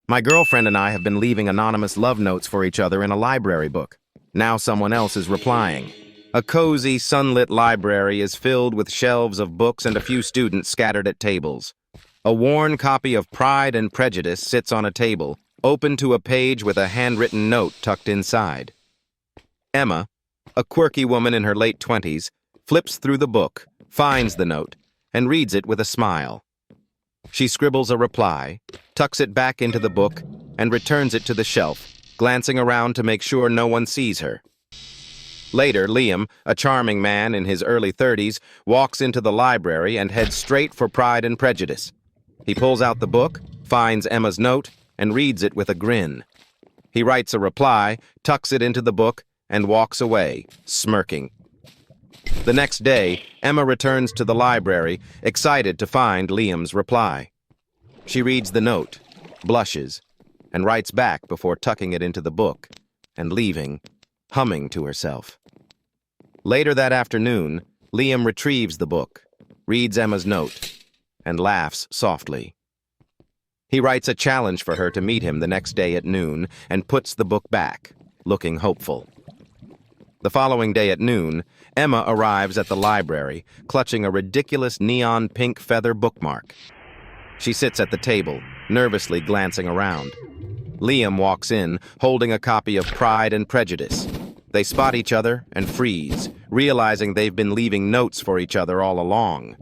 My girlfriend and I have been leaving anonymous love notes for each other in a library book. Now someone else is replying. A cozy, sunlit library is filled with shelves of books and a few students scattered at tables. A worn copy of Pride and Prejudice sits on a table, open to a page with a handwritten note tucked inside. Emma, a quirky woman in her late 20s, flips through the book, finds the note, and reads it with a smile. She scribbles a reply, tucks it back into the book, and returns it to the shelf, glancing around to make sure no one sees her. Later, Liam, a charming man in his early 30s, walks into the library and heads straight for Pride and Prejudice. He pulls out the book, finds Emma's note, and reads it with a grin. He writes a reply, tucks it into the book, and walks away, smirking. The next day, Emma returns to the library, excited to find Liam's reply. She reads the note, blushes, and writes back before tucking it into the book and leaving, humming to herself. Later that afternoon, Liam retrieves the book, reads Emma's note, and laughs softly. He writes a challenge for her to meet him the next day at noon and puts the book back, looking hopeful. The following day at noon, Emma arrives at the library, clutching a ridiculous neon pink feather bookmark. She sits at the table, nervously glancing around. Liam walks in, holding a copy of Pride and Prejudice. They spot each other and freeze, realizing they've been leaving notes for each other all along.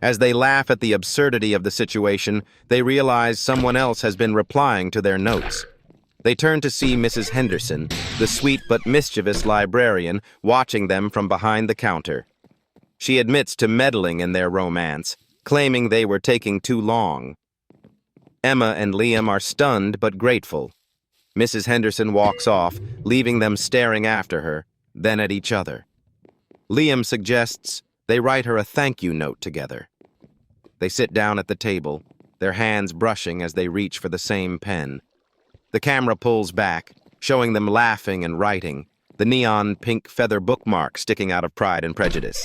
As they laugh at the absurdity of the situation, they realize someone else has been replying to their notes. They turn to see Mrs. Henderson, the sweet but mischievous librarian, watching them from behind the counter. She admits to meddling in their romance, claiming they were taking too long. Emma and Liam are stunned but grateful. Mrs. Henderson walks off, leaving them staring after her, then at each other. Liam suggests they write her a thank you note together. They sit down at the table, their hands brushing as they reach for the same pen. The camera pulls back, showing them laughing and writing, the neon pink feather bookmark sticking out of Pride and Prejudice.